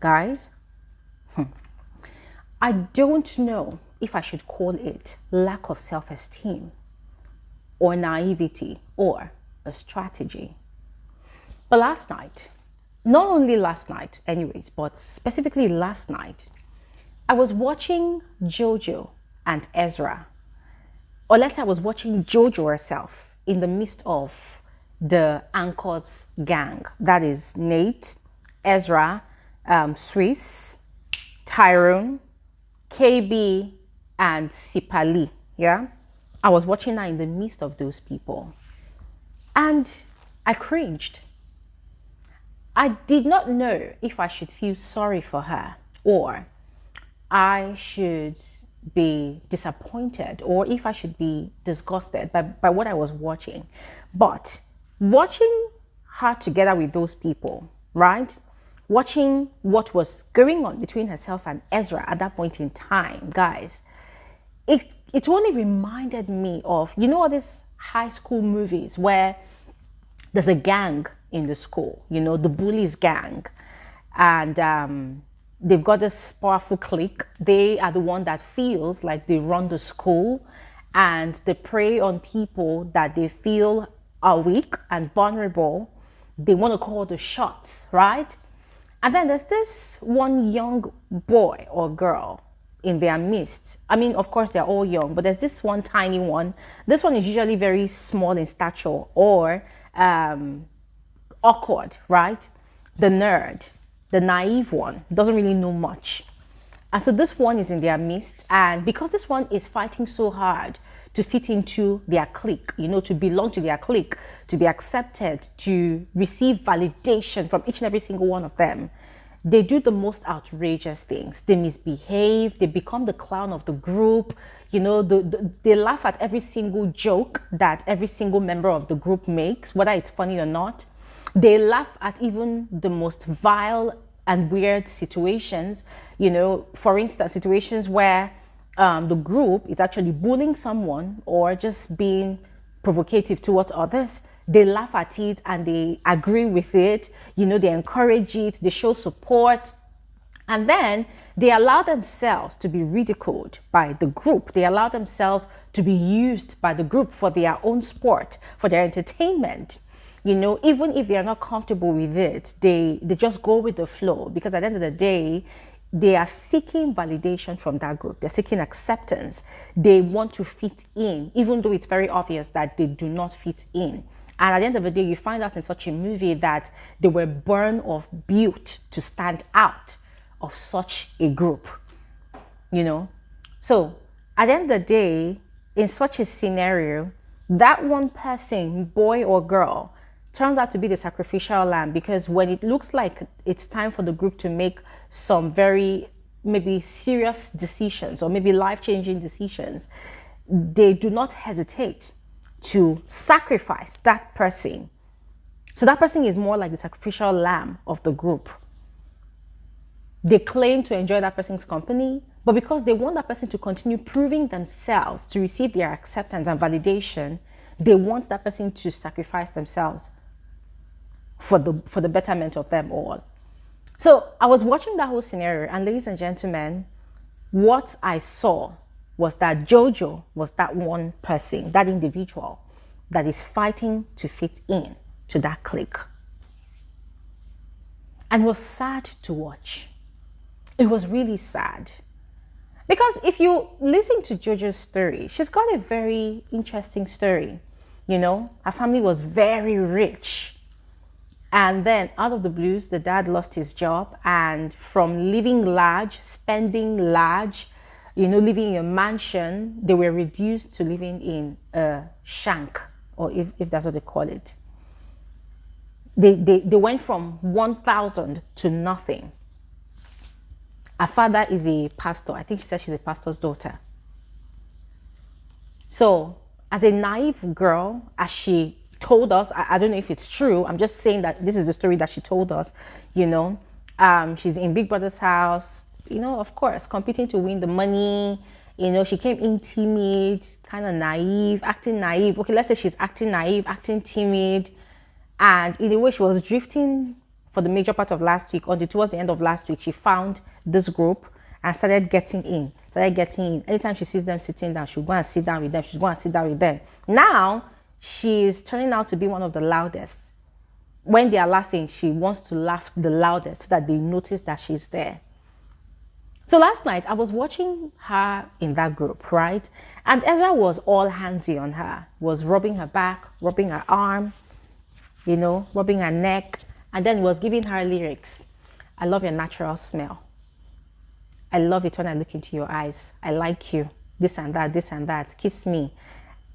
guys, I don't know if I should call it lack of self-esteem or naivety or a strategy. But last night, not only last night anyways, but specifically last night, I was watching Jojo and Ezra, or let's say I was watching Jojo herself in the midst of the anchors gang. That is Nate, Ezra, Swiss, Tyrone, Kayb, and Sipali. Yeah, I was watching her in the midst of those people, and I cringed. I did not know if I should feel sorry for her or I should be disappointed or if I should be disgusted by what I was watching. But watching her together with those people, right? Watching what was going on between herself and Ezra at that point in time, guys, it only reminded me of, you know, all these high school movies where there's a gang in the school, you know, the bullies gang, and they've got this powerful clique. They are the one that feels like they run the school, and they prey on people that they feel are weak and vulnerable. They want to call the shots, right? And then there's this one young boy or girl in their midst. I mean, of course, they're all young, but there's this one tiny one. This one is usually very small in stature or awkward, right? The nerd, the naive one, doesn't really know much. And so this one is in their midst. And because this one is fighting so hard to fit into their clique, you know, to belong to their clique, to be accepted, to receive validation from each and every single one of them, they do the most outrageous things. They misbehave. They become the clown of the group. You know, they laugh at every single joke that every single member of the group makes, whether it's funny or not. They laugh at even the most vile and weird situations. You know, for instance, situations where the group is actually bullying someone or just being provocative towards others. They laugh at it and they agree with it. You know, they encourage it, they show support. And then they allow themselves to be ridiculed by the group. They allow themselves to be used by the group for their own sport, for their entertainment. You know, even if they are not comfortable with it, they just go with the flow, because at the end of the day, they are seeking validation from that group. They're seeking acceptance. They want to fit in, even though it's very obvious that they do not fit in. And at the end of the day, you find out in such a movie that they were born of built to stand out of such a group, you know. So at the end of the day, in such a scenario, that one person, boy or girl, turns out to be the sacrificial lamb, because when it looks like it's time for the group to make some very maybe serious decisions or maybe life-changing decisions, they do not hesitate to sacrifice that person. So that person is more like the sacrificial lamb of the group. They claim to enjoy that person's company, but because they want that person to continue proving themselves, to receive their acceptance and validation, they want that person to sacrifice themselves for the betterment of them all. So I was watching that whole scenario, and ladies and gentlemen, what I saw was that Jojo was that one person, that individual that is fighting to fit in to that clique. And it was sad to watch. It was really sad. Because if you listen to Jojo's story, she's got a very interesting story. You know, her family was very rich. And then out of the blues, the dad lost his job. And from living large, spending large, you know, living in a mansion, they were reduced to living in a shank, or if that's what they call it. They went from 1,000 to nothing. Her father is a pastor. I think she said she's a pastor's daughter. So as a naive girl, as she told us, I don't know if it's true, I'm just saying that this is the story that she told us, you know, she's in Big Brother's house, you know, of course, competing to win the money. You know, she came in timid, kind of naive, acting naive. Okay, let's say she's acting naive, acting timid. And in a way, she was drifting for the major part of last week, or towards the end of last week, she found this group and started getting in. Anytime she sees them sitting down, she'll go and sit down with them. Now, she's turning out to be one of the loudest. When they are laughing, she wants to laugh the loudest so that they notice that she's there. So last night, I was watching her in that group, right? And Ezra was all handsy on her, was rubbing her back, rubbing her arm, rubbing her neck, and then was giving her lyrics. I love your natural smell. I love it when I look into your eyes. I like you. This and that. Kiss me.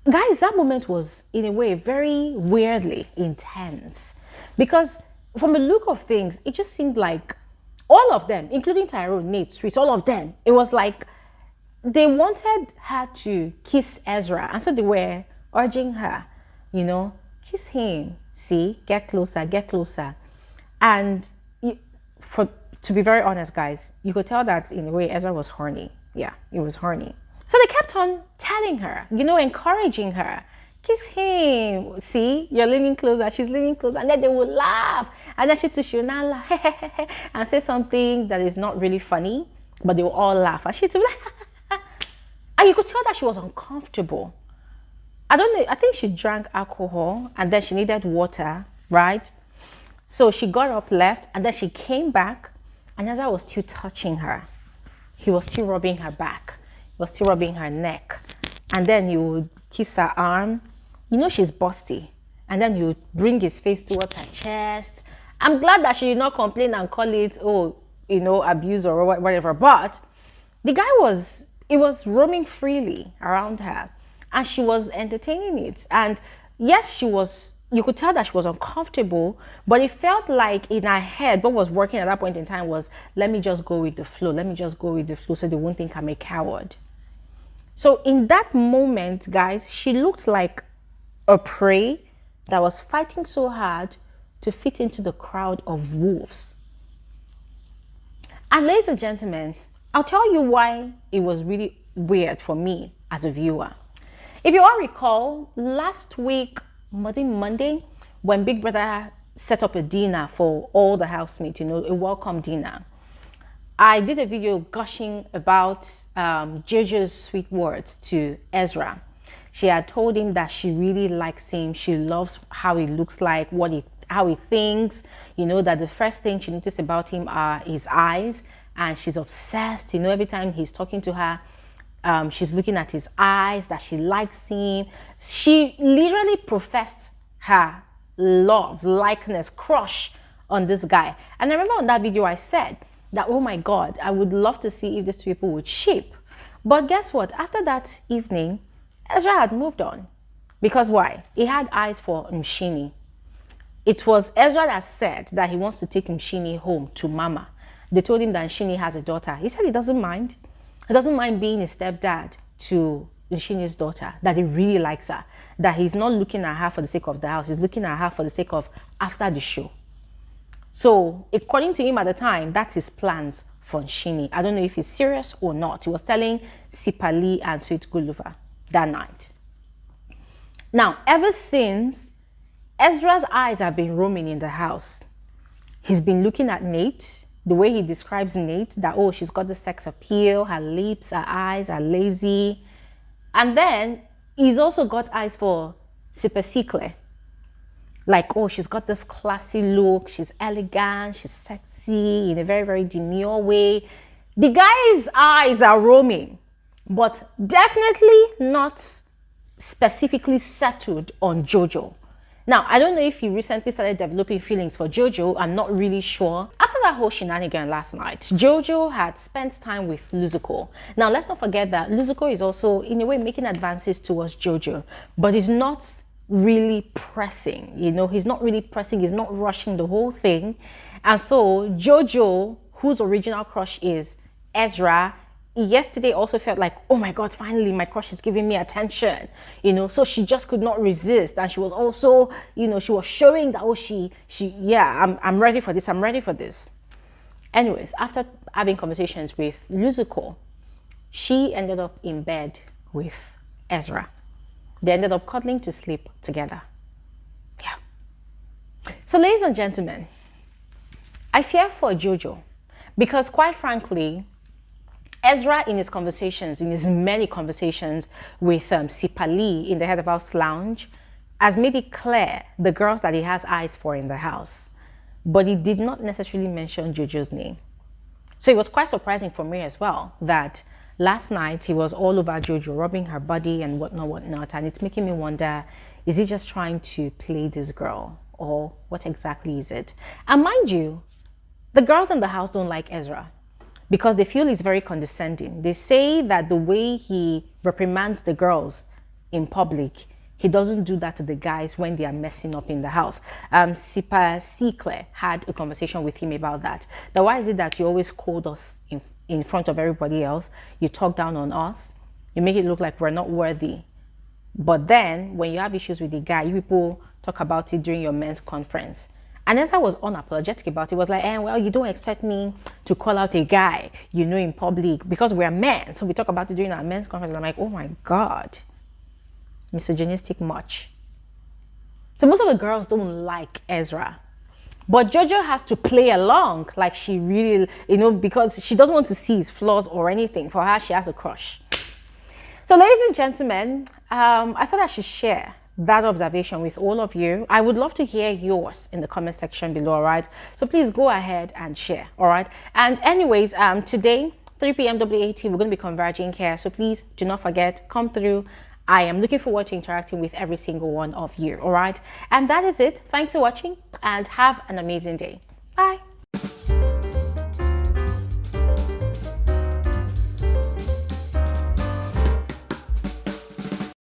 Guys, that moment was, in a way, very weirdly intense. Because from the look of things, it just seemed like all of them, including Tyrone, Nate, Sweet, all of them, it was like they wanted her to kiss Ezra. And so they were urging her, kiss him. See, get closer. And to be very honest, guys, you could tell that in a way Ezra was horny. Yeah, he was horny. So they kept on telling her, encouraging her, kiss him. See, you're leaning closer. She's leaning closer. And then they would laugh. And then she'll now laugh and say something that is not really funny, but they will all laugh. And she'd laugh. And you could tell that she was uncomfortable. I don't know. I think she drank alcohol and then she needed water, right? So she got up, left, and then she came back. And Ezra was still touching her. He was still rubbing her back. He was still rubbing her neck. And then he would kiss her arm. She's busty. And then he would bring his face towards her chest. I'm glad that she did not complain and call it, abuse or whatever. But the guy was roaming freely around her. And she was entertaining it. And yes, you could tell that she was uncomfortable, but it felt like in her head, what was working at that point in time was, let me just go with the flow. So they won't think I'm a coward. So in that moment, guys, she looked like a prey that was fighting so hard to fit into the crowd of wolves. And ladies and gentlemen, I'll tell you why it was really weird for me as a viewer. If you all recall, last week, Monday, when Big Brother set up a dinner for all the housemates, a welcome dinner, I did a video gushing about Jojo's sweet words to Ezra. She had told him that she really likes him. She loves how he looks like, how he thinks, that the first thing she noticed about him are his eyes, and she's obsessed. Every time he's talking to her, she's looking at his eyes, that she likes him. She literally professed her love, likeness, crush on this guy. And I remember on that video I said that, oh my God, I would love to see if these two people would ship. But guess what? After that evening, Ezra had moved on. Because why? He had eyes for Mshini. It was Ezra that said that he wants to take Mshini home to Mama. They told him that Mshini has a daughter. He said he doesn't mind. He doesn't mind being a stepdad to Nshini's daughter, that he really likes her, that he's not looking at her for the sake of the house, he's looking at her for the sake of after the show. So, according to him at the time, that's his plans for Nshini. I don't know if he's serious or not. He was telling Sipali and Sweet Guluva that night. Now, ever since, Ezra's eyes have been roaming in the house. He's been looking at Nate, the way he describes Nate, that, oh, she's got the sex appeal, her lips, her eyes are lazy. And then he's also got eyes for Sipesikle. Like, oh, she's got this classy look, she's elegant, she's sexy in a very, very demure way. The guy's eyes are roaming, but definitely not specifically settled on Jojo. Now, I don't know if he recently started developing feelings for Jojo. I'm not really sure. After that whole shenanigan last night, Jojo had spent time with Nsuku. Now, let's not forget that Nsuku is also, in a way, making advances towards Jojo, but he's not really pressing. He's not really pressing. He's not rushing the whole thing. And so Jojo, whose original crush is Ezra, yesterday also felt like, oh my God, finally my crush is giving me attention, so she just could not resist. And she was also, she was showing that, oh, I'm ready for this. Anyways, after having conversations with Nsuku, she ended up in bed with Ezra. They ended up cuddling to sleep together. Yeah. So ladies and gentlemen, I fear for Jojo because, quite frankly, Ezra, in his conversations, in his many conversations with Sipali in the Head of House Lounge, has made it clear the girls that he has eyes for in the house. But he did not necessarily mention Jojo's name. So it was quite surprising for me as well that last night he was all over Jojo, rubbing her body and whatnot. And it's making me wonder, is he just trying to play this girl? Or what exactly is it? And mind you, the girls in the house don't like Ezra because they feel he's very condescending. They say that the way he reprimands the girls in public, he doesn't do that to the guys when they are messing up in the house. Sipa Sikle had a conversation with him about that. That why is it that you always scold us in front of everybody else? You talk down on us. You make it look like we're not worthy. But then when you have issues with the guy, you people talk about it during your men's conference. And Ezra was unapologetic about it. He was like, well, you don't expect me to call out a guy, in public because we're men. So we talk about it during our men's conference. And I'm like, oh my God, misogynistic much. So most of the girls don't like Ezra. But Jojo has to play along like she really, because she doesn't want to see his flaws or anything. For her, she has a crush. So ladies and gentlemen, I thought I should share that observation with all of you. I would love to hear yours in the comment section below, all right? So please go ahead and share, all right? And anyways, today, 3 p.m. WAT, we're going to be converging here. So please do not forget, come through. I am looking forward to interacting with every single one of you, all right? And that is it. Thanks for watching and have an amazing day. Bye.